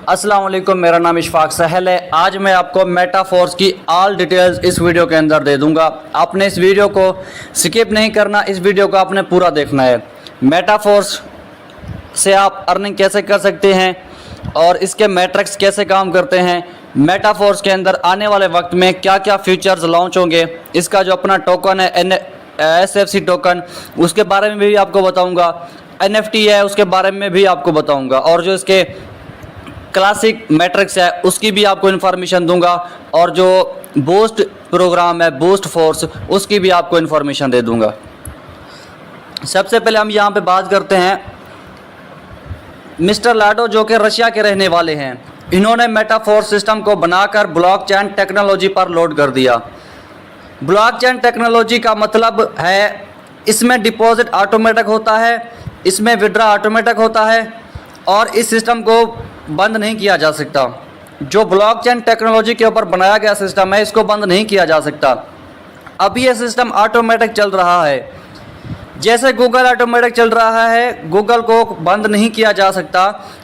अस्सलाम वालेकुम, मेरा नाम इशफाक सहल है। आज मैं आपको मेटाफोर्स की ऑल डिटेल्स इस वीडियो के अंदर दे दूंगा। आपने इस वीडियो को स्किप नहीं करना, इस वीडियो को आपने पूरा देखना है। मेटाफोर्स से आप अर्निंग कैसे कर सकते हैं और इसके मैट्रिक्स कैसे काम करते हैं, मेटाफोर्स के अंदर आने वाले वक्त में क्या क्या फीचर्स लॉन्च होंगे, इसका जो अपना टोकन है SFC टोकन, उसके बारे में भी आपको बताऊंगा। NFT है, उसके बारे में भी आपको बताऊंगा, और जो इसके क्लासिक मैट्रिक्स है उसकी भी आपको इन्फॉर्मेशन दूंगा, और जो बूस्ट प्रोग्राम है बूस्ट फोर्स, उसकी भी आपको इन्फॉर्मेशन दे दूंगा। सबसे पहले हम यहाँ पे बात करते हैं मिस्टर लाडो, जो कि रशिया के रहने वाले हैं। इन्होंने मेटाफोर्स सिस्टम को बनाकर ब्लॉकचेन टेक्नोलॉजी पर लोड कर दिया। ब्लॉकचेन टेक्नोलॉजी का मतलब है इसमें डिपॉजिट ऑटोमेटिक होता है, इसमें विड्रॉ ऑटोमेटिक होता है, और इस सिस्टम को बंद नहीं किया जा सकता। जो ब्लॉकचेन टेक्नोलॉजी के ऊपर बनाया गया सिस्टम है, इसको बंद नहीं किया जा सकता। अभी ये सिस्टम ऑटोमेटिक चल रहा है, जैसे गूगल ऑटोमेटिक चल रहा है, गूगल को बंद नहीं किया जा सकता,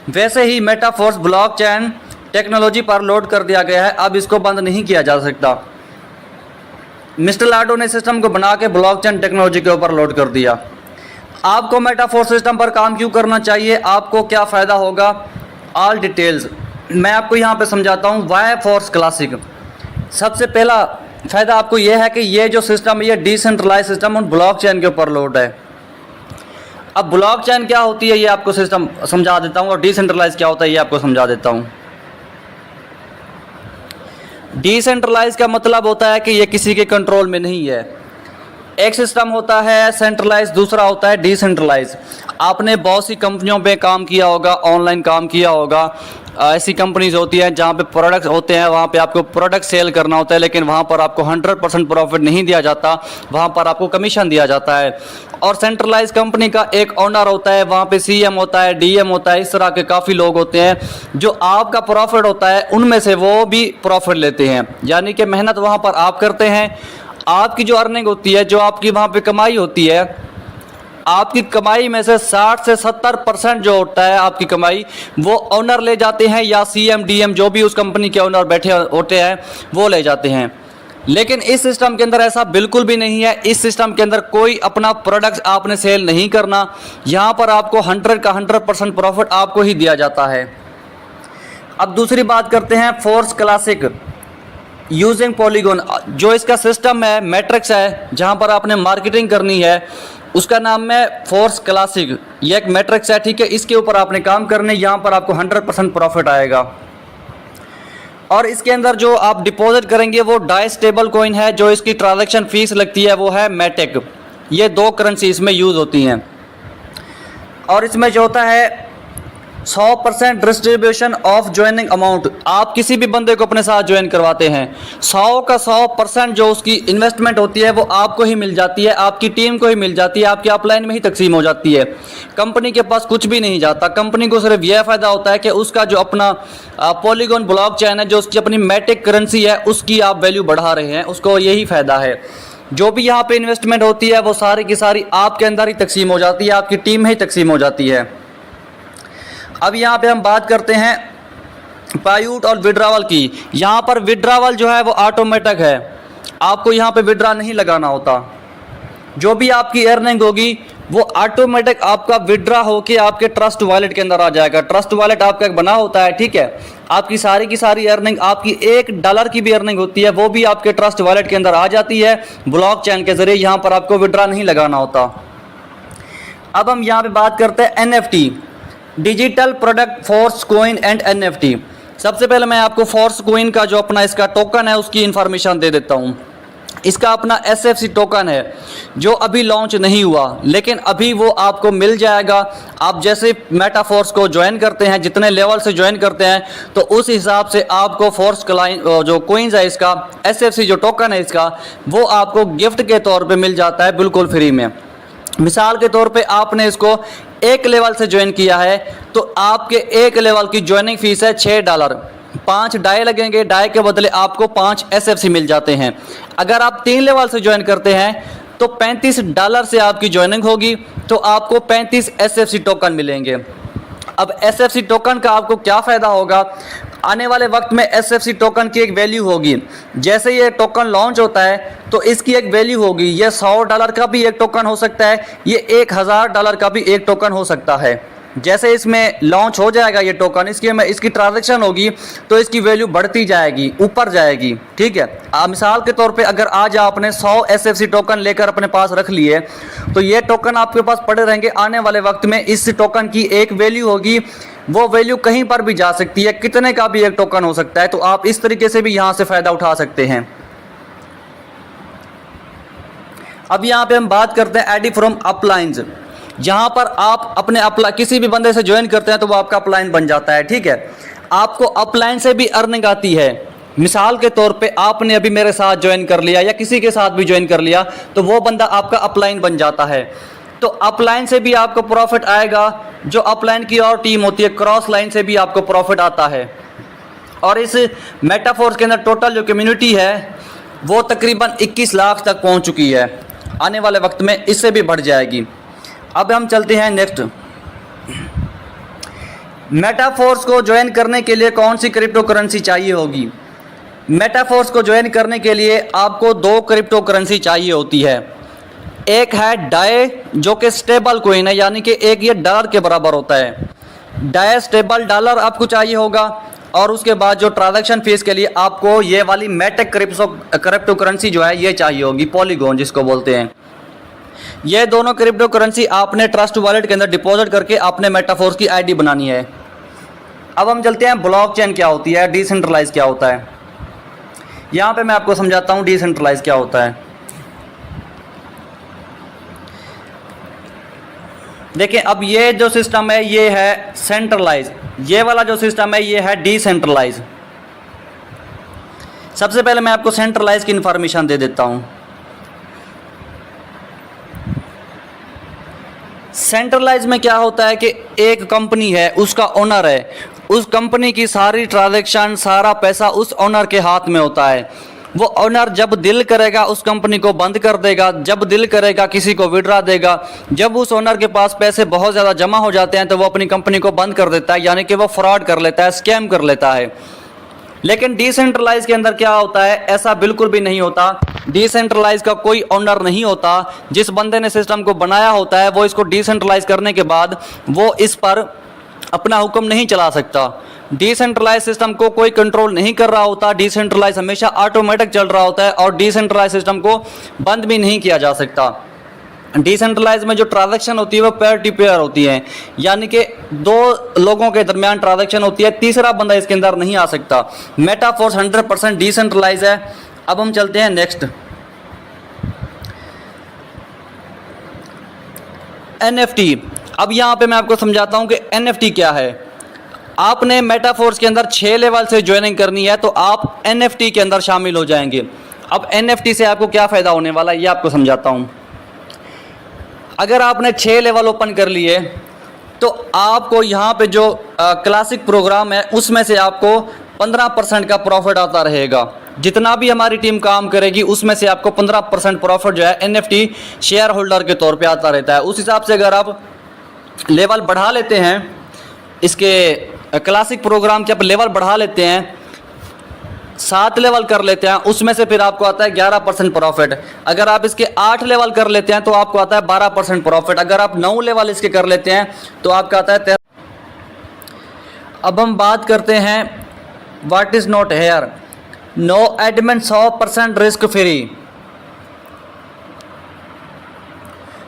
वैसे ही मेटाफोर्स ब्लॉकचेन टेक्नोलॉजी पर लोड कर दिया गया है, अब इसको बंद नहीं किया जा सकता। मिस्टर लाडो ने सिस्टम को बना के ब्लॉकचेन टेक्नोलॉजी के ऊपर लोड कर दिया। आपको मेटाफोर्स सिस्टम पर काम क्यों करना चाहिए, आपको क्या फ़ायदा होगा, ऑल डिटेल्स मैं आपको यहाँ पे समझाता हूँ। वाई फोर्स क्लासिक, सबसे पहला फ़ायदा आपको यह है कि ये जो सिस्टम है ये डिसेंट्रलाइज सिस्टम और ब्लॉकचेन के ऊपर लोड है। अब ब्लॉकचेन क्या होती है ये आपको सिस्टम समझा देता हूँ, और डिसेंट्रलाइज क्या होता है ये आपको समझा देता हूँ। डिसेंट्रलाइज का मतलब होता है कि ये किसी के कंट्रोल में नहीं है। एक सिस्टम होता है सेंट्रलाइज, दूसरा होता है डिसेंट्रलाइज। आपने बहुत सी कंपनियों पे काम किया होगा, ऑनलाइन काम किया होगा। ऐसी कंपनीज होती हैं जहाँ पे प्रोडक्ट्स होते हैं, वहाँ पे आपको प्रोडक्ट सेल करना होता है, लेकिन वहाँ पर आपको 100% प्रॉफिट नहीं दिया जाता, वहाँ पर आपको कमीशन दिया जाता है। और सेंट्रलाइज कंपनी का एक ओनर होता है, वहाँ पे CM होता है, DM होता है, इस तरह के काफ़ी लोग होते हैं जो आपका प्रॉफिट होता है उनमें से वो भी प्रॉफिट लेते हैं। यानी कि मेहनत वहाँ पर आप करते हैं, आपकी जो अर्निंग होती है, जो आपकी वहाँ पे कमाई होती है, आपकी कमाई में से 60 से 70% जो होता है आपकी कमाई, वो ओनर ले जाते हैं, या CM DM जो भी उस कंपनी के ओनर बैठे होते हैं वो ले जाते हैं। लेकिन इस सिस्टम के अंदर ऐसा बिल्कुल भी नहीं है। इस सिस्टम के अंदर कोई अपना प्रोडक्ट आपने सेल नहीं करना, यहाँ पर आपको 100 का 100% प्रॉफिट आपको ही दिया जाता है। अब दूसरी बात करते हैं फोर्स क्लासिक यूजिंग पॉलीगॉन। जो इसका सिस्टम है, मैट्रिक्स है, जहाँ पर आपने मार्केटिंग करनी है, उसका नाम है फोर्स क्लासिक। ये एक मैट्रिक्स है, ठीक है, इसके ऊपर आपने काम करने, यहाँ पर आपको 100% प्रॉफिट आएगा। और इसके अंदर जो आप डिपॉजिट करेंगे वो डाई स्टेबल कॉइन है। जो इसकी ट्रांजैक्शन फीस लगती है वो है मैटेक। ये दो करेंसी इसमें यूज़ होती हैं। और इसमें जो होता है 100% डिस्ट्रीब्यूशन ऑफ ज्वाइनिंग अमाउंट। आप किसी भी बंदे को अपने साथ ज्वाइन करवाते हैं, 100 का 100% जो उसकी इन्वेस्टमेंट होती है वो आपको ही मिल जाती है, आपकी टीम को ही मिल जाती है, आपकी अपलाइन में ही तकसीम हो जाती है। कंपनी के पास कुछ भी नहीं जाता। कंपनी को सिर्फ यह फ़ायदा होता है कि उसका जो अपना पॉलीगॉन ब्लॉकचेन है, जो उसकी अपनी मैटिक करेंसी है, उसकी आप वैल्यू बढ़ा रहे हैं, उसको यही फ़ायदा है। जो भी यहाँ पे इन्वेस्टमेंट होती है वो सारी की सारी आपके अंदर ही तकसीम हो जाती है, आपकी टीम में ही तकसीम हो जाती है। अब यहाँ पे हम बात करते हैं पायूट और विड्रावल की। यहाँ पर विड्रावल जो है वो ऑटोमेटिक है, आपको यहाँ पे विड्रा नहीं लगाना होता। जो भी आपकी अर्निंग होगी वो ऑटोमेटिक आपका विड्रा होके आपके ट्रस्ट वॉलेट के अंदर आ जाएगा। ट्रस्ट वॉलेट आपका एक बना होता है, ठीक है, आपकी सारी की सारी अर्निंग, आपकी $1 की भी अर्निंग होती है वो भी आपके ट्रस्ट वॉलेट के अंदर आ जाती है ब्लॉकचेन के जरिए। यहाँ पर आपको विड्रा नहीं लगाना होता। अब हम यहाँ पे बात करते हैं NFT, digital product force coin and NFT। सबसे पहले मैं आपको फोर्स कॉइन का जो अपना इसका टोकन है उसकी इंफॉर्मेशन दे देता हूँ। इसका अपना SFC टोकन है जो अभी लॉन्च नहीं हुआ, लेकिन अभी वो आपको मिल जाएगा। आप जैसे मेटाफोर्स को ज्वाइन करते हैं, जितने लेवल से ज्वाइन करते हैं, तो उस हिसाब से आपको फोर्स जो कॉइन्स है, इसका SFC जो टोकन है इसका, वो आपको गिफ्ट के तौर पे मिल जाता है बिल्कुल फ्री में। मिसाल के तौर पे आपने इसको एक लेवल से ज्वाइन किया है तो आपके एक लेवल की ज्वाइनिंग फीस है $6। 5 डाई लगेंगे, डाई के बदले आपको 5 SFC मिल जाते हैं। अगर आप 3 लेवल से ज्वाइन करते हैं तो $35 से आपकी ज्वाइनिंग होगी, तो आपको 35 SFC टोकन मिलेंगे। अब SFC टोकन का आपको क्या फ़ायदा होगा, आने वाले वक्त में SFC टोकन की एक वैल्यू होगी। जैसे ये टोकन लॉन्च होता है तो इसकी एक वैल्यू होगी। ये $100 का भी एक टोकन हो सकता है, ये $1000 का भी एक टोकन हो सकता है। जैसे इसमें लॉन्च हो जाएगा ये टोकन, इसकी ट्रांजैक्शन होगी तो इसकी वैल्यू बढ़ती जाएगी, ऊपर जाएगी। ठीक है, मिसाल के तौर पे अगर आज आपने 100 SFC टोकन लेकर अपने पास रख लिए तो ये टोकन आपके पास पड़े रहेंगे। आने वाले वक्त में इस टोकन की एक वैल्यू होगी, वो वैल्यू कहीं पर भी जा सकती है, कितने का भी एक टोकन हो सकता है। तो आप इस तरीके से भी यहाँ से फ़ायदा उठा सकते हैं। अब यहाँ पे हम बात करते हैं एडी फ्रॉम अपलाइंस। जहाँ पर आप अपने किसी भी बंदे से ज्वाइन करते हैं तो वो आपका अपलाइन बन जाता है। ठीक है, आपको अपलाइन से भी अर्निंग आती है। मिसाल के तौर पे आपने अभी मेरे साथ ज्वाइन कर लिया या किसी के साथ भी ज्वाइन कर लिया तो वो बंदा आपका अपलाइन बन जाता है। तो अपलाइन से भी आपको प्रॉफिट आएगा। जो अपलाइन की और टीम होती है, क्रॉस लाइन से भी आपको प्रॉफिट आता है। और इस मेटाफोर्स के अंदर टोटल जो कम्युनिटी है वो तकरीबन 21 लाख तक पहुंच चुकी है। आने वाले वक्त में इससे भी बढ़ जाएगी। अब हम चलते हैं नेक्स्ट। मेटाफोर्स को ज्वाइन करने के लिए कौन सी क्रिप्टो करेंसी चाहिए होगी? मेटाफोर्स को ज्वाइन करने के लिए आपको 2 क्रिप्टो करेंसी चाहिए होती है। एक है डाई, जो कि स्टेबल कोइन है, यानी कि एक ये डॉलर के बराबर होता है। डाई स्टेबल डॉलर आपको चाहिए होगा। और उसके बाद जो ट्रांजैक्शन फीस के लिए आपको ये वाली मेटेक क्रिप्टो करेंसी जो है ये चाहिए होगी, पॉलीगॉन जिसको बोलते हैं। ये दोनों क्रिप्टो करेंसी आपने ट्रस्ट वॉलेट के अंदर डिपॉजिट करके आपने मेटाफोर्स की आईडी बनानी है। अब हम चलते हैं ब्लॉकचेन क्या होती है, डिसेंट्रलाइज क्या होता है। यहाँ पे मैं आपको समझाता हूँ डिसेंट्रलाइज क्या होता है। देखिए, अब ये जो सिस्टम है ये है सेंट्रलाइज, ये वाला जो सिस्टम है ये है डिसेंट्रलाइज। सबसे पहले मैं आपको सेंट्रलाइज की इंफॉर्मेशन दे देता हूँ। सेंट्रलाइज में क्या होता है कि एक कंपनी है, उसका ओनर है, उस कंपनी की सारी ट्रांजैक्शन, सारा पैसा उस ओनर के हाथ में होता है। वो ओनर जब दिल करेगा उस कंपनी को बंद कर देगा, जब दिल करेगा किसी को विड्रा देगा। जब उस ओनर के पास पैसे बहुत ज़्यादा जमा हो जाते हैं तो वो अपनी कंपनी को बंद कर देता है, यानी कि वो फ्रॉड कर लेता है, स्कैम कर लेता है। लेकिन डिसेंट्रलाइज के अंदर क्या होता है, ऐसा बिल्कुल भी नहीं होता। डिसेंट्रलाइज का कोई ओनर नहीं होता। जिस बंदे ने सिस्टम को बनाया होता है वो इसको डिसेंट्रलाइज करने के बाद वो इस पर अपना हुक्म नहीं चला सकता। डिसेंट्रलाइज सिस्टम को कोई कंट्रोल नहीं कर रहा होता। डिसेंट्रलाइज हमेशा ऑटोमेटिक चल रहा होता है और डिसेंट्रलाइज सिस्टम को बंद भी नहीं किया जा सकता। डिसेंट्रलाइज में जो ट्रांजैक्शन होती है वो पेयर टू पेयर होती है, यानी कि 2 लोगों के दरमियान ट्रांजैक्शन होती है, तीसरा बंदा इसके अंदर नहीं आ सकता। मेटाफोर्स 100% डिसेंट्रलाइज है। अब हम चलते हैं नेक्स्ट, NFT। अब यहाँ पे मैं आपको समझाता हूँ कि NFT क्या है। आपने मेटाफोर्स के अंदर 6 लेवल से ज्वाइनिंग करनी है तो आप NFT के अंदर शामिल हो जाएंगे। अब NFT से आपको क्या फ़ायदा होने वाला है ये आपको समझाता हूँ। अगर आपने 6 लेवल ओपन कर लिए तो आपको यहाँ पे जो क्लासिक प्रोग्राम है उसमें से आपको 15% का प्रॉफिट आता रहेगा। जितना भी हमारी टीम काम करेगी उसमें से आपको 15% प्रॉफिट जो है NFT शेयर होल्डर के तौर पे आता रहता है। उस हिसाब से अगर आप लेवल बढ़ा लेते हैं, इसके क्लासिक प्रोग्राम के आप लेवल बढ़ा लेते हैं, 7 लेवल कर लेते हैं, उसमें से फिर आपको आता है 11% प्रॉफिट। अगर आप इसके 8 लेवल कर लेते हैं तो आपको आता है 12% प्रॉफिट। अगर आप 9 लेवल इसके कर लेते हैं तो आपका आता है 13। अब हम बात करते हैं what is not here. No admin 100% risk free,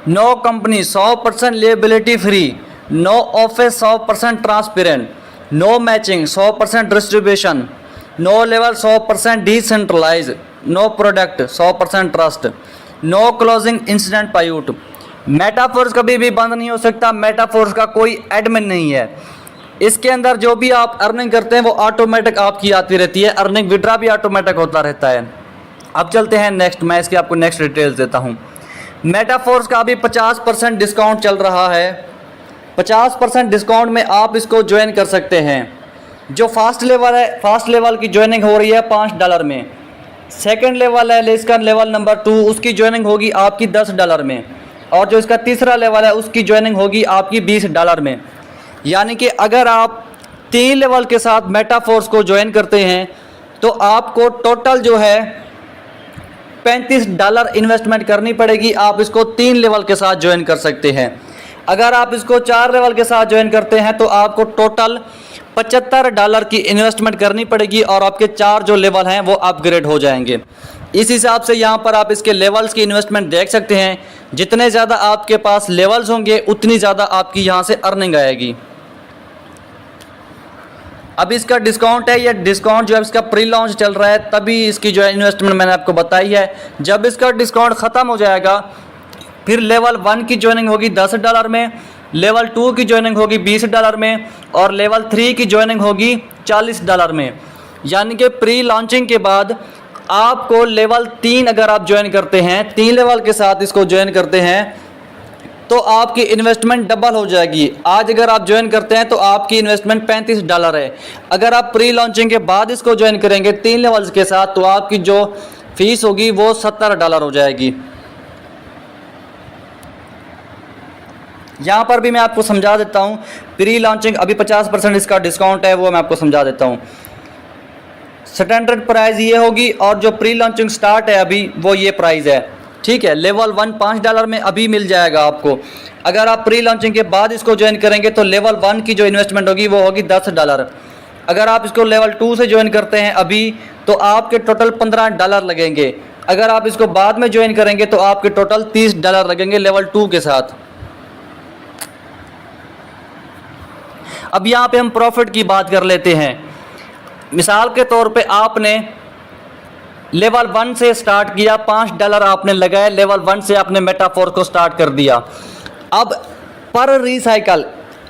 no company 100% liability free, no office 100% transparent, no matching 100% distribution, no level 100% decentralize, no product 100% trust, no closing incident पायूट। मेटाफोर्स कभी भी बंद नहीं हो सकता। मेटाफोर्स का कोई एडमिन नहीं है। इसके अंदर जो भी आप अर्निंग करते हैं वो ऑटोमेटिक आपकी आती रहती है। अर्निंग विड्रा भी ऑटोमेटिक होता रहता है। अब चलते हैं नेक्स्ट, मैं इसकी आपको नेक्स्ट डिटेल्स देता हूँ। मेटाफोर्स का अभी 50% डिस्काउंट चल रहा है। 50% डिस्काउंट में आप इसको ज्वाइन कर सकते हैं। जो फास्ट लेवल है, फास्ट लेवल की ज्वाइनिंग हो रही है $5 में। सेकंड लेवल है, इसका लेवल नंबर 2, उसकी ज्वाइनिंग होगी आपकी $10 में। और जो इसका तीसरा लेवल है उसकी ज्वाइनिंग होगी आपकी $20 में। यानी कि अगर आप 3 लेवल के साथ मेटाफोर्स को ज्वाइन करते हैं तो आपको टोटल जो है $35 इन्वेस्टमेंट करनी पड़ेगी। आप इसको 3 लेवल के साथ ज्वाइन कर सकते हैं। अगर आप इसको 4 लेवल के साथ ज्वाइन करते हैं तो आपको टोटल $75 की इन्वेस्टमेंट करनी पड़ेगी और आपके 4 जो लेवल हैं वो अपग्रेड हो जाएंगे। इस हिसाब से यहाँ पर आप इसके लेवल्स की इन्वेस्टमेंट देख सकते हैं। जितने ज़्यादा आपके पास लेवल्स होंगे उतनी ज़्यादा आपकी यहाँ से अर्निंग आएगी। अब इसका डिस्काउंट है, ये डिस्काउंट जो है इसका प्री लॉन्च चल रहा है, तभी इसकी जो है इन्वेस्टमेंट मैंने आपको बताई है। जब इसका डिस्काउंट ख़त्म हो जाएगा फिर लेवल 1 की ज्वाइनिंग होगी $10 में, लेवल 2 की ज्वाइनिंग होगी $20 में और लेवल 3 की ज्वाइनिंग होगी $40 में। यानी कि प्री लॉन्चिंग के बाद आपको लेवल 3 अगर आप ज्वाइन करते हैं, 3 लेवल के साथ इसको ज्वाइन करते हैं तो आपकी इन्वेस्टमेंट डबल हो जाएगी। आज अगर आप ज्वाइन करते हैं तो आपकी इन्वेस्टमेंट $35 है। अगर आप प्री लॉन्चिंग के बाद इसको ज्वाइन करेंगे 3 लेवल्स के साथ तो आपकी जो फीस होगी वो $70 हो जाएगी। यहाँ पर भी मैं आपको समझा देता हूँ। प्री लॉन्चिंग अभी 50% इसका डिस्काउंट है, वो मैं आपको समझा देता हूँ। स्टैंडर्ड प्राइस ये होगी और जो प्री लॉन्चिंग स्टार्ट है अभी वो ये प्राइस है, ठीक है। लेवल 1 $5 में अभी मिल जाएगा आपको। अगर आप प्री लॉन्चिंग के बाद इसको ज्वाइन करेंगे तो लेवल 1 की जो इन्वेस्टमेंट होगी वो होगी $10। अगर आप इसको लेवल 2 से ज्वाइन करते हैं अभी तो आपके टोटल $15 लगेंगे। अगर आप इसको बाद में ज्वाइन करेंगे तो आपके टोटल $30 लगेंगे लेवल 2 के साथ। अब यहाँ पे हम प्रॉफिट की बात कर लेते हैं। मिसाल के तौर पे आपने लेवल 1 से स्टार्ट किया, $5 आपने लगाए, लेवल 1 से आपने मेटाफोर को स्टार्ट कर दिया। अब पर रिसाइकल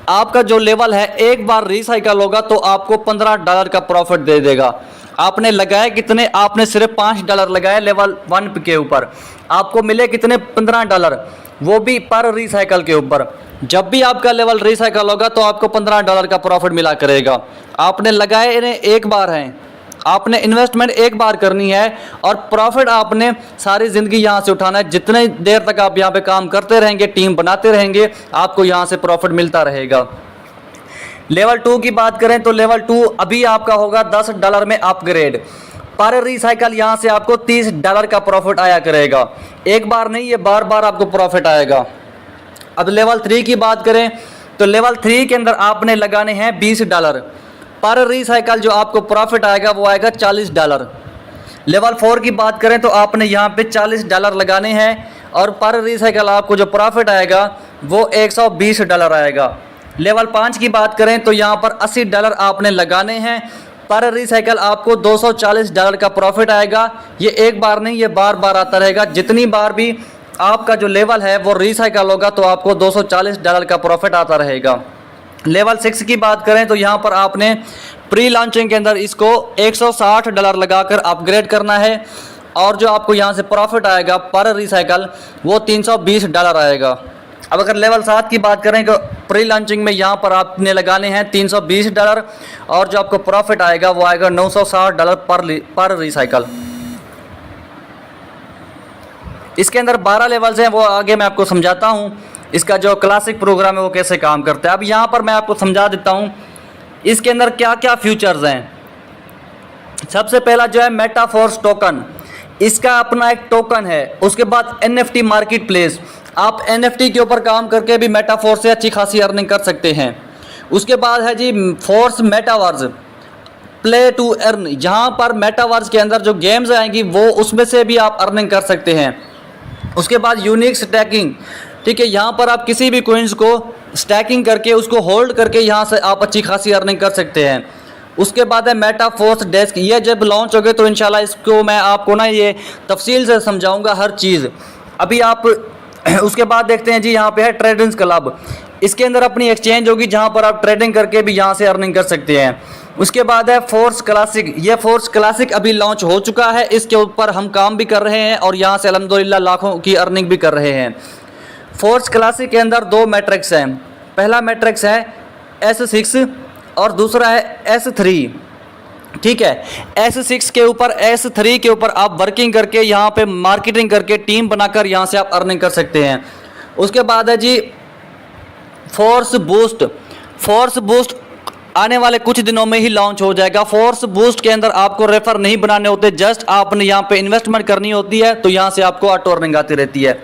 आपका जो लेवल है एक बार रिसाइकल होगा तो आपको $15 का प्रॉफिट दे देगा। आपने लगाए कितने? आपने सिर्फ $5 लगाए लेवल 1 के ऊपर, आपको मिले कितने? $15, वो भी पर रिसाइकल के ऊपर। जब भी आपका लेवल रिसाइकल होगा तो आपको $15 का प्रॉफिट मिला करेगा। आपने लगाए इन्हें एक बार हैं, आपने इन्वेस्टमेंट एक बार करनी है और प्रॉफिट आपने सारी ज़िंदगी यहाँ से उठाना है। जितने देर तक आप यहाँ पे काम करते रहेंगे, टीम बनाते रहेंगे, आपको यहाँ से प्रॉफिट मिलता रहेगा। लेवल 2 की बात करें तो लेवल 2 अभी आपका होगा $10 में अपग्रेड। पर रिसाइकल यहाँ से आपको $30 का प्रॉफिट आया करेगा। एक बार नहीं, ये बार बार आपको प्रॉफिट आएगा। अब लेवल 3 की बात करें तो लेवल 3 के अंदर आपने लगाने हैं $20। पर रिसाइकल जो आपको प्रॉफिट आएगा वो आएगा $40। लेवल 4 की बात करें तो आपने यहाँ पे $40 लगाने हैं और पर रिसाइकल आपको जो प्रॉफिट आएगा वो $120 आएगा। लेवल 5 की बात करें तो यहाँ पर $80 आपने लगाने हैं, पर रिसाइकल आपको $240 का प्रॉफिट आएगा। ये एक बार नहीं, ये बार बार आता रहेगा। जितनी बार भी आपका जो लेवल है वो रिसाइकल होगा तो आपको $240 का प्रॉफिट आता रहेगा। लेवल 6 की बात करें तो यहाँ पर आपने प्री लॉन्चिंग के अंदर इसको $160 लगाकर अपग्रेड करना है और जो आपको यहाँ से प्रॉफिट आएगा पर रिसाइकल वो $320 आएगा। अब अगर लेवल 7 की बात करें तो प्री लॉन्चिंग में यहाँ पर आपने लगाने हैं $320 और जो आपको प्रॉफिट आएगा वो आएगा $960 पर रिसाइकल। इसके अंदर 12 लेवल्स हैं, वो आगे मैं आपको समझाता हूँ। इसका जो क्लासिक प्रोग्राम है वो कैसे काम करता है। अब यहाँ पर मैं आपको समझा देता हूँ इसके अंदर क्या क्या फीचर्स हैं। सबसे पहला जो है मेटाफोर्स टोकन, इसका अपना एक टोकन है। उसके बाद NFT मार्केट प्लेस, आप NFT के ऊपर काम करके भी मेटाफोर्स से अच्छी खासी अर्निंग कर सकते हैं। उसके बाद है G force metaverse, play to earn, जहाँ पर मेटावर्स के अंदर जो गेम्स आएंगी वो उसमें से भी आप अर्निंग कर सकते हैं। उसके बाद यूनिक स्टैकिंग, ठीक है, यहाँ पर आप किसी भी कोइंस को स्टैकिंग करके उसको होल्ड करके यहाँ से आप अच्छी खासी अर्निंग कर सकते हैं। उसके बाद है मेटाफोर्स डेस्क, ये जब लॉन्च हो गए तो इंशाल्लाह इसको मैं आपको ना ये तफसील से समझाऊंगा हर चीज़। अभी आप उसके बाद देखते हैं जी यहाँ पे है ट्रेडिंग्स क्लब, इसके अंदर अपनी एक्सचेंज होगी जहाँ पर आप ट्रेडिंग करके भी यहाँ से अर्निंग कर सकते हैं। उसके बाद है फोर्स क्लासिक, ये फोर्स क्लासिक अभी लॉन्च हो चुका है, इसके ऊपर हम काम भी कर रहे हैं और यहाँ से अल्हम्दुलिल्लाह लाखों की अर्निंग भी कर रहे हैं। फोर्स क्लासिक के अंदर 2 मैट्रिक्स हैं, पहला मैट्रिक्स है S6 और दूसरा है S3, ठीक है। S6 के ऊपर, S3 के ऊपर आप वर्किंग करके यहाँ पे मार्केटिंग करके टीम बनाकर यहाँ से आप अर्निंग कर सकते हैं। उसके बाद है G force boost, force boost आने वाले कुछ दिनों में ही लॉन्च हो जाएगा। फोर्स बूस्ट के अंदर आपको रेफर नहीं बनाने होते, जस्ट आपने यहाँ पे इन्वेस्टमेंट करनी होती है, तो यहाँ से आपको ऑटो अर्निंग आती रहती है।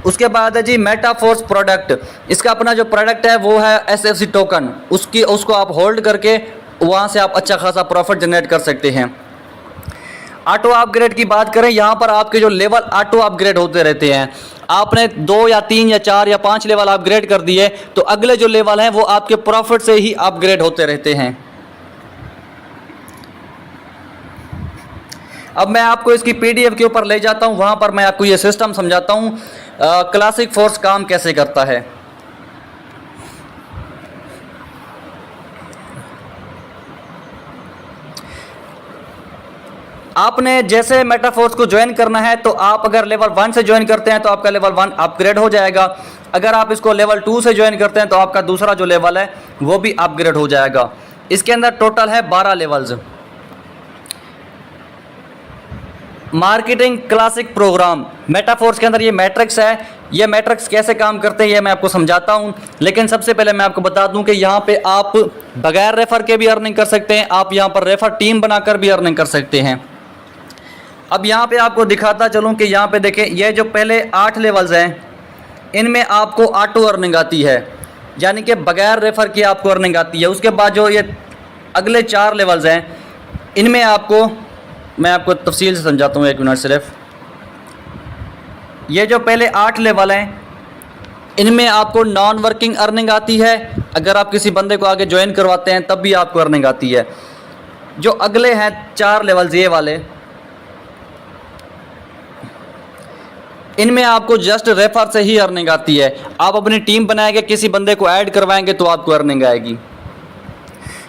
उसके बाद है जी मेटा फोर्स प्रोडक्ट। इसका अपना जो प्रोडक्ट है वो है SFC टोकन, उसको आप होल्ड करके वहाँ से आप अच्छा खासा प्रॉफिट जनरेट कर सकते हैं। ऑटो अपग्रेड की बात करें, यहाँ पर आपके जो लेवल ऑटो अपग्रेड होते रहते हैं। आपने 2 या 3 या 4 या 5 लेवल अपग्रेड कर दिए तो अगले जो लेवल हैं वो आपके प्रॉफिट से ही अपग्रेड होते रहते हैं। अब मैं आपको इसकी PDF के ऊपर ले जाता हूँ, वहाँ पर मैं आपको ये सिस्टम समझाता हूँ क्लासिक फोर्स काम कैसे करता है। आपने जैसे मेटाफोर्स को ज्वाइन करना है तो आप अगर लेवल 1 से ज्वाइन करते हैं तो आपका लेवल 1 अपग्रेड हो जाएगा। अगर आप इसको लेवल 2 से ज्वाइन करते हैं तो आपका दूसरा जो लेवल है वो भी अपग्रेड हो जाएगा। इसके अंदर टोटल है 12 levels. Marketing classic program Metaforce के अंदर ये मैट्रिक्स है। ये मैट्रिक्स कैसे काम करते हैं ये मैं आपको समझाता हूँ, लेकिन सबसे पहले मैं आपको बता दूं कि यहाँ पे आप बगैर रेफर के भी अर्निंग कर सकते हैं, आप यहाँ पर रेफर टीम बनाकर भी अर्निंग कर सकते हैं। अब यहाँ पे आपको दिखाता चलूँ कि यहाँ पे देखें, ये जो पहले 8 लेवल्स हैं इनमें आपको ऑटो अर्निंग आती है, यानी कि बगैर रेफर की आपको अर्निंग आती है। उसके बाद जो ये अगले 4 लेवल्स हैं इनमें आपको मैं आपको तफसील से समझाता हूँ, 1 मिनट सिर्फ। ये जो पहले 8 लेवल हैं इनमें आपको नॉन वर्किंग अर्निंग आती है। अगर आप किसी बंदे को आगे ज्वाइन करवाते हैं तब भी आपको अर्निंग आती है। जो अगले हैं 4 लेवल्स ये वाले, इनमें आपको जस्ट रेफर से ही अर्निंग आती है। आप अपनी टीम बनाएंगे, किसी बंदे को ऐड करवाएंगे तो आपको अर्निंग आएगी।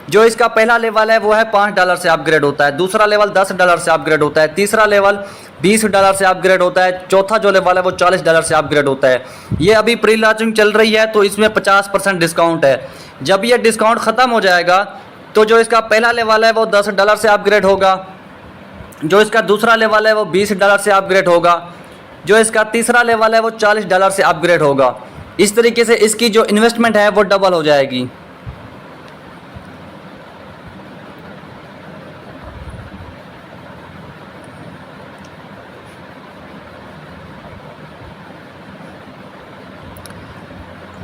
जो इसका पहला लेवल है वो है $5 से अपग्रेड होता है, दूसरा लेवल $10 से अपग्रेड होता है, तीसरा लेवल $20 से अपग्रेड होता है, चौथा जो लेवल है वो $40 से अपग्रेड होता है। ये अभी प्री लॉन्चिंग चल रही है तो इसमें 50% डिस्काउंट है। जब ये डिस्काउंट ख़त्म हो जाएगा तो जो इसका पहला लेवल है वो $10 से अपग्रेड होगा, जो इसका दूसरा लेवल है वो $20 से अपग्रेड होगा, जो इसका तीसरा लेवल है वो $40 से अपग्रेड होगा। इस तरीके से इसकी जो इन्वेस्टमेंट है वो डबल हो जाएगी।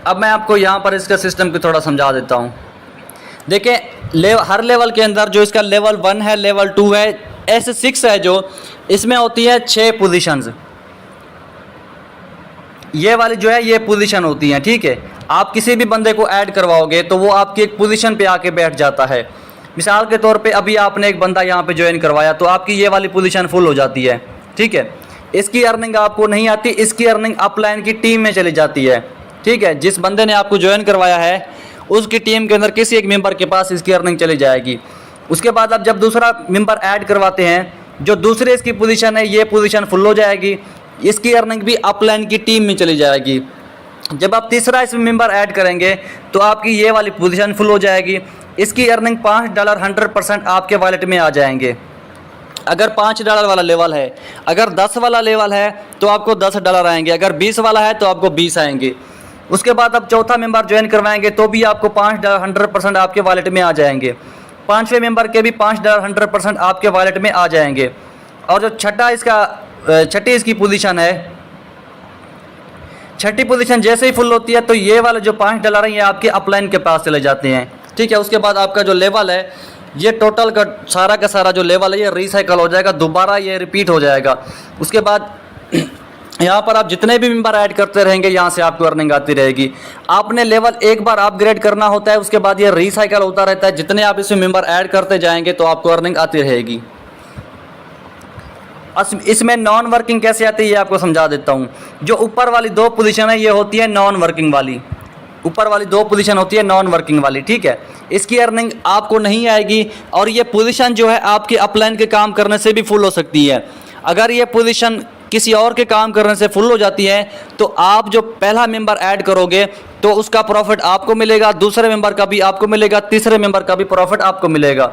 अब मैं आपको यहाँ पर इसका सिस्टम को थोड़ा समझा देता हूँ। देखें, हर लेवल के अंदर जो इसका लेवल 1 है, लेवल 2 है, S6 है, जो इसमें होती है 6 पोजीशंस। ये वाली जो है ये पोजीशन होती हैं, ठीक है। आप किसी भी बंदे को ऐड करवाओगे तो वो आपकी एक पोजीशन पे आके बैठ जाता है। मिसाल के तौर पे अभी आपने एक बंदा यहाँ पे ज्वाइन करवाया तो आपकी ये वाली पोजीशन फुल हो जाती है, ठीक है। इसकी अर्निंग आपको नहीं आती, इसकी अर्निंग अपलाइन की टीम में चली जाती है, ठीक है। जिस बंदे ने आपको ज्वाइन करवाया है उसकी टीम के अंदर किसी एक मेंबर के पास इसकी अर्निंग चली जाएगी। उसके बाद आप जब दूसरा मेंबर ऐड करवाते हैं, जो दूसरे इसकी पोजीशन है ये पोजीशन फुल हो जाएगी, इसकी अर्निंग भी अपलाइन की टीम में चली जाएगी। जब आप तीसरा इसमें मेंबर ऐड करेंगे तो आपकी ये वाली पोजीशन फुल हो जाएगी, इसकी अर्निंग $5 100% आपके वॉलेट में आ जाएंगे। अगर $5 वाला लेवल है, अगर 10 वाला लेवल है तो आपको $10 आएंगे, अगर 20 वाला है तो आपको 20 आएंगे। उसके बाद आप चौथा मेंबर ज्वाइन करवाएंगे तो भी आपको $5 100% आपके वॉलेट में आ जाएंगे। 5वें मेंबर के भी $5 100% आपके वॉलेट में आ जाएंगे। और जो छठी इसकी पोजीशन है, छठी पोजीशन जैसे ही फुल होती है तो ये वाले जो $5 हैं ये आपके अपलाइन के पास चले जाते हैं, ठीक है। उसके बाद आपका जो लेवल है ये टोटल का सारा जो लेवल है ये रिसाइकल हो जाएगा, दोबारा ये रिपीट हो जाएगा। उसके बाद यहाँ पर आप जितने भी मेंबर ऐड करते रहेंगे यहाँ से आपको अर्निंग आती रहेगी। आपने लेवल एक बार अपग्रेड करना होता है, उसके बाद ये रिसाइकल होता रहता है। जितने आप इसमें मेंबर ऐड करते जाएंगे तो आपको अर्निंग आती रहेगी। इसमें नॉन वर्किंग कैसे आती है ये आपको समझा देता हूँ। जो ऊपर वाली 2 पोजीशन है ये होती है नॉन वर्किंग वाली, ऊपर वाली 2 पोजीशन होती है नॉन वर्किंग वाली, ठीक है। इसकी अर्निंग आपको नहीं आएगी और ये पोजीशन जो है आपके अपलाइन के काम करने से भी फुल हो सकती है। अगर ये पोजीशन किसी और के काम करने से फुल हो जाती है तो आप जो पहला मेंबर ऐड करोगे तो उसका प्रॉफिट आपको मिलेगा, दूसरे मेंबर का भी आपको मिलेगा, तीसरे मेंबर का भी प्रॉफिट आपको मिलेगा।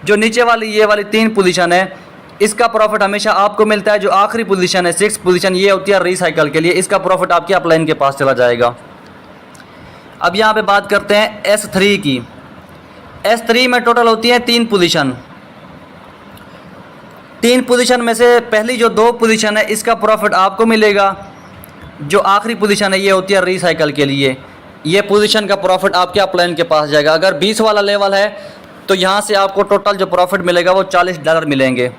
जो नीचे वाली ये वाली 3 पोजीशन है इसका प्रॉफिट हमेशा आपको मिलता है। जो आखिरी पोजीशन है 6 पोजीशन ये होती है रिसाइकल के लिए, इसका प्रॉफिट आपके अपलाइन के पास चला जाएगा। अब यहाँ पे बात करते हैं S3 की। S3 में टोटल होती है 3 पोजीशन। 3 पोजीशन में से पहली जो 2 पोजीशन है इसका प्रॉफिट आपको मिलेगा। जो आखिरी पोजीशन है ये होती है रिसाइकल के लिए। ये पोजीशन का प्रॉफिट आपके अपलाइन के पास जाएगा। अगर 20 वाला लेवल है तो यहाँ से आपको टोटल जो प्रॉफिट मिलेगा वो $40 मिलेंगे।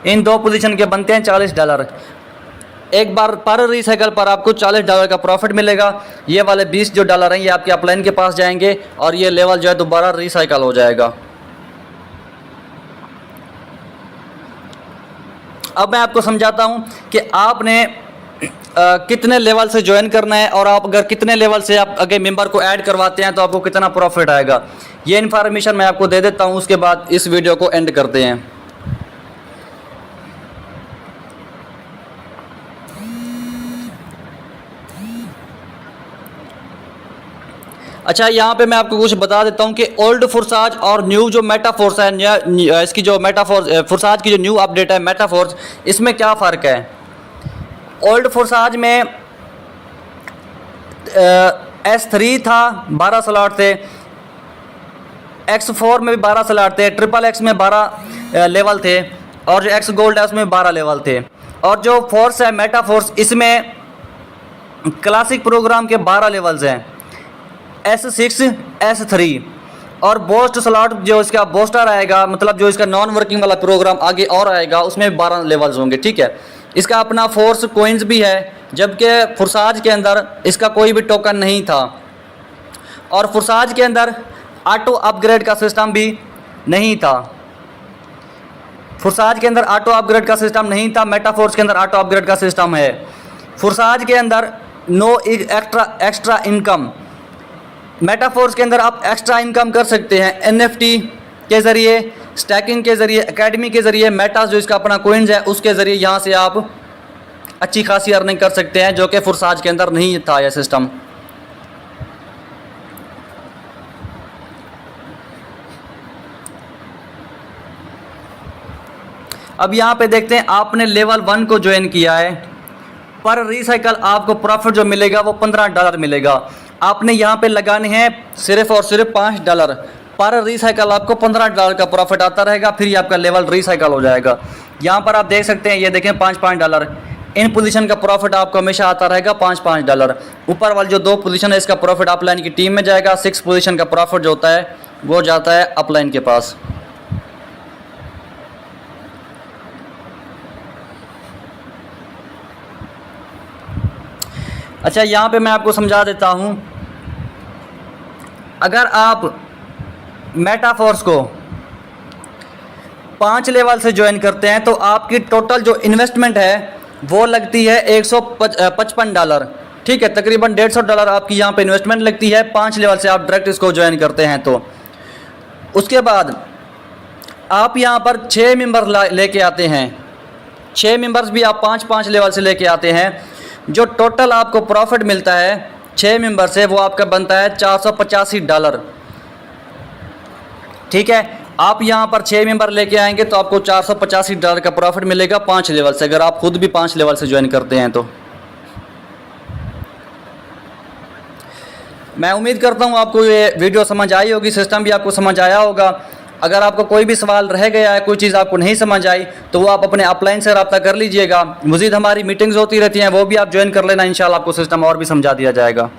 इन 2 पोजीशन के बनते हैं $40। एक बार पर रिसाइकल पर आपको $40 का प्रॉफिट मिलेगा। ये वाले $20 जो डॉलर हैं ये आपके अपलाइन के पास जाएंगे और ये लेवल जो है दोबारा रिसाइकल हो जाएगा। अब मैं आपको समझाता हूँ कि आपने कितने लेवल से ज्वाइन करना है और आप अगर कितने लेवल से आप अगर मेंबर को ऐड करवाते हैं तो आपको कितना प्रॉफिट आएगा। ये इन्फॉर्मेशन मैं आपको दे देता हूँ, उसके बाद इस वीडियो को एंड करते हैं। अच्छा, यहाँ पे मैं आपको कुछ बता देता हूँ कि ओल्ड फोर्साज और न्यू जो मेटाफोर्स है, इसकी जो फोर्साज की जो न्यू अपडेट है मेटाफोर्स, इसमें क्या फ़र्क है। ओल्ड फोर्साज में S3 था 12 स्लॉट थे, X4 में भी 12 स्लॉट थे, XXX में 12 लेवल थे और जो X गोल्ड है उसमें 12 लेवल थे। और जो फोर्स है मेटाफोर्स, इसमें क्लासिक प्रोग्राम के 12 लेवल्स हैं, S6 S3। और बोस्ट स्लॉट जो इसका बोस्टर आएगा, मतलब जो इसका नॉन वर्किंग वाला प्रोग्राम आगे और आएगा, उसमें 12 लेवल्स होंगे। ठीक है, इसका अपना फोर्स कोइंस भी है, जबकि फुरसाज के अंदर इसका कोई भी टोकन नहीं था और फुरसाज के अंदर ऑटो अपग्रेड का सिस्टम भी नहीं था। फुरसाज के अंदर ऑटो अपग्रेड का सिस्टम नहीं था, मेटाफोर्स के अंदर ऑटो अपग्रेड का सिस्टम है। फुरसाज के अंदर नो एक्स्ट्रा इनकम, मेटाफोर्स के अंदर आप एक्स्ट्रा इनकम कर सकते हैं NFT के ज़रिए, स्टैकिंग के ज़रिए, एकेडमी के ज़रिए, मेटास जो इसका अपना कोइंस है उसके ज़रिए यहाँ से आप अच्छी खासी अर्निंग कर सकते हैं, जो कि फुरसाज के अंदर नहीं था यह सिस्टम। अब यहाँ पे देखते हैं, आपने लेवल 1 को ज्वाइन किया है, पर रिसाइकल आपको प्रॉफिट जो मिलेगा वो $15 मिलेगा। आपने यहाँ पे लगाने हैं सिर्फ और सिर्फ $5 पर रिसाइकल, आपको $15 का प्रॉफिट आता रहेगा। फिर ये आपका लेवल रिसाइकल हो जाएगा। यहाँ पर आप देख सकते हैं, ये देखें $5 इन पोजीशन का प्रॉफिट आपको हमेशा आता रहेगा $5। ऊपर वाली जो 2 पोजीशन है इसका प्रॉफिट अपलाइन की टीम में जाएगा। 6 पोजीशन का प्रॉफिट जो होता है वो जाता है अपलाइन के पास। अच्छा, यहाँ पे मैं आपको समझा देता हूँ, अगर आप मेटाफोर्स को 5 लेवल से ज्वाइन करते हैं तो आपकी टोटल जो इन्वेस्टमेंट है वो लगती है $155। ठीक है, तकरीबन $150 आपकी यहाँ पे इन्वेस्टमेंट लगती है 5 लेवल से आप डायरेक्ट इसको ज्वाइन करते हैं तो। उसके बाद आप यहाँ पर 6 मेंबर लेके आते हैं, 6 मेंबर्स भी आप 5-5 लेवल से लेके आते हैं। जो टोटल आपको प्रॉफिट मिलता है 6 मेंबर से वो आपका बनता है $485। ठीक है, आप यहाँ पर 6 मेंबर लेके आएंगे तो आपको $485 का प्रॉफिट मिलेगा 5 लेवल से, अगर आप खुद भी 5 लेवल से ज्वाइन करते हैं तो। मैं उम्मीद करता हूँ आपको ये वीडियो समझ आई होगी, सिस्टम भी आपको समझ आया होगा। अगर आपको कोई भी सवाल रह गया है, कोई चीज़ आपको नहीं समझ आई, तो वो आप अपने अपलाइन से रब्ता कर लीजिएगा। मज़ीद हमारी मीटिंग्स होती रहती हैं, वो भी आप ज्वाइन कर लेना, इंशाल्लाह आपको सिस्टम और भी समझा दिया जाएगा।